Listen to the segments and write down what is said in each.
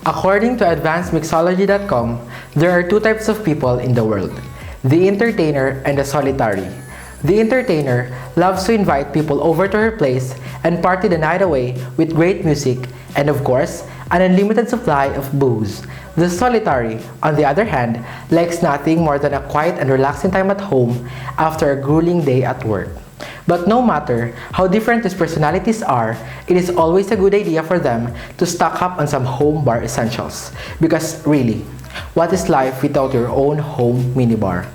According to advancedmixology.com, there are two types of people in the world, the entertainer and the solitary. The entertainer loves to invite people over to her place and party the night away with great music and, of course, an unlimited supply of booze. The solitary, on the other hand, likes nothing more than a quiet and relaxing time at home after a grueling day at work. But no matter how different these personalities are, it is always a good idea for them to stock up on some home bar essentials. Because really, what is life without your own home minibar?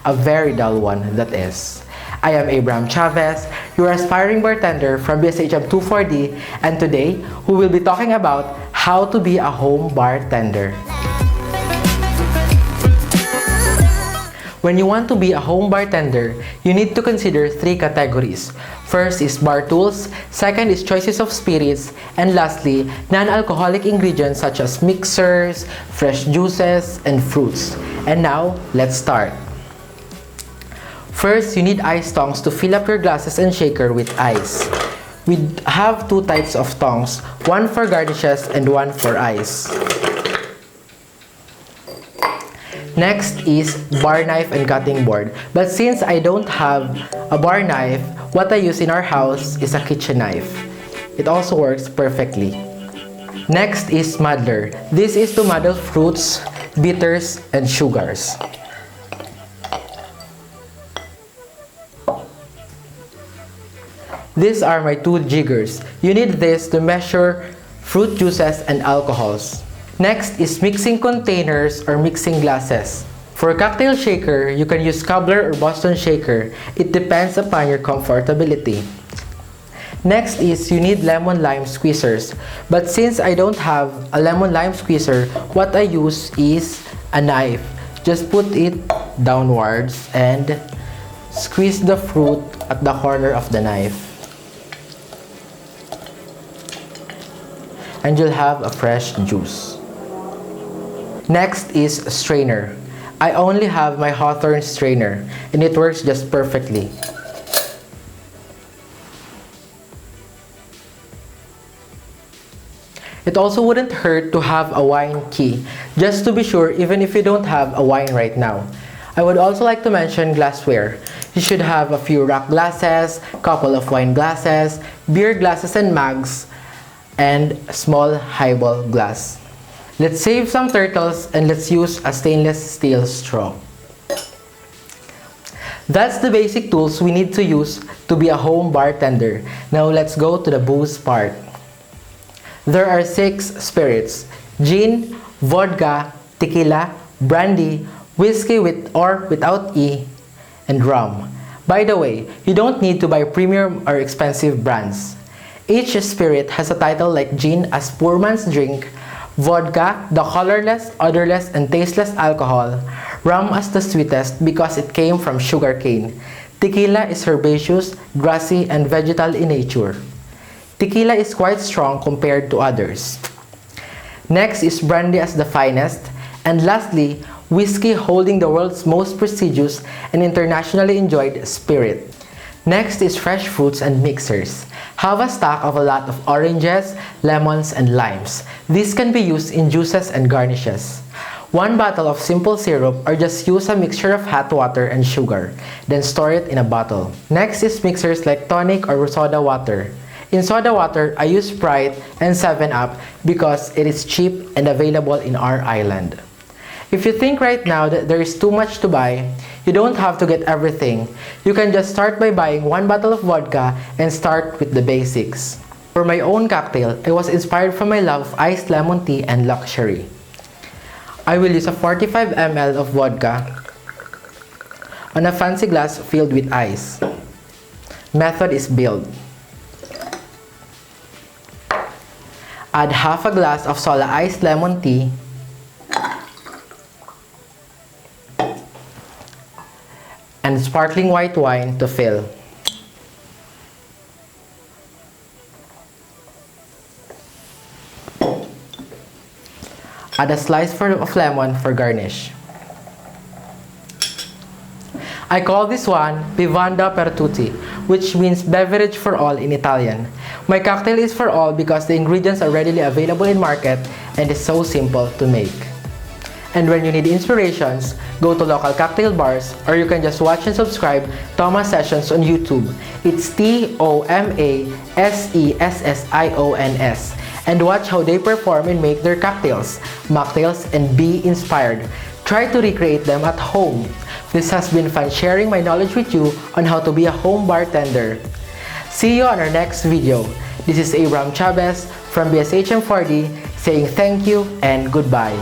A very dull one, that is. I am Abraham Chavez, your aspiring bartender from BSHM 24D, and today we will be talking about how to be a home bartender. When you want to be a home bartender, you need to consider three categories. First is bar tools, second is choices of spirits, and lastly, non-alcoholic ingredients such as mixers, fresh juices, and fruits. And now, let's start. First, you need ice tongs to fill up your glasses and shaker with ice. We have two types of tongs, one for garnishes and one for ice. Next is bar knife and cutting board. But since I don't have a bar knife, what I use in our house is a kitchen knife. It also works perfectly. Next is muddler. This is to muddle fruits, bitters, and sugars. These are my two jiggers. You need this to measure fruit juices and alcohols. Next is mixing containers or mixing glasses. For a cocktail shaker, you can use cobbler or Boston shaker. It depends upon your comfortability. Next is you need lemon-lime squeezers. But since I don't have a lemon-lime squeezer, what I use is a knife. Just put it downwards and squeeze the fruit at the corner of the knife. And you'll have a fresh juice. Next is strainer. I only have my Hawthorne strainer and it works just perfectly. It also wouldn't hurt to have a wine key, just to be sure even if you don't have a wine right now. I would also like to mention glassware. You should have a few rock glasses, couple of wine glasses, beer glasses and mugs, and small highball glass. Let's save some turtles and let's use a stainless steel straw. That's the basic tools we need to use to be a home bartender. Now let's go to the booze part. There are 6 spirits: gin, vodka, tequila, brandy, whiskey with or without E, and rum. By the way, you don't need to buy premium or expensive brands. Each spirit has a title like gin as poor man's drink, vodka, the colorless, odorless, and tasteless alcohol, rum as the sweetest because it came from sugarcane. Tequila is herbaceous, grassy, and vegetal in nature. Tequila is quite strong compared to others. Next is brandy as the finest, and lastly, whiskey holding the world's most prestigious and internationally enjoyed spirit. Next is fresh fruits and mixers. Have a stock of a lot of oranges, lemons, and limes. These can be used in juices and garnishes. 1 bottle of simple syrup or just use a mixture of hot water and sugar, then store it in a bottle. Next is mixers like tonic or soda water. In soda water, I use Sprite and 7-Up because it is cheap and available in our island. If you think right now that there is too much to buy, you don't have to get everything. You can just start by buying 1 bottle of vodka and start with the basics. For my own cocktail, I was inspired from my love of iced lemon tea and luxury. I will use a 45 ml of vodka on a fancy glass filled with ice. Method is build. Add half a glass of Sola iced lemon tea and sparkling white wine to fill. Add a slice of lemon for garnish. I call this one bevanda per tutti, which means beverage for all in Italian. My cocktail is for all because the ingredients are readily available in market and is so simple to make. And when you need inspirations, go to local cocktail bars or you can just watch and subscribe Thomas Sessions on YouTube. It's TOMASESSIONS and watch how they perform and make their cocktails, mocktails, and be inspired. Try to recreate them at home. This has been fun sharing my knowledge with you on how to be a home bartender. See you on our next video. This is Abraham Chavez from BSHM 4D saying thank you and goodbye.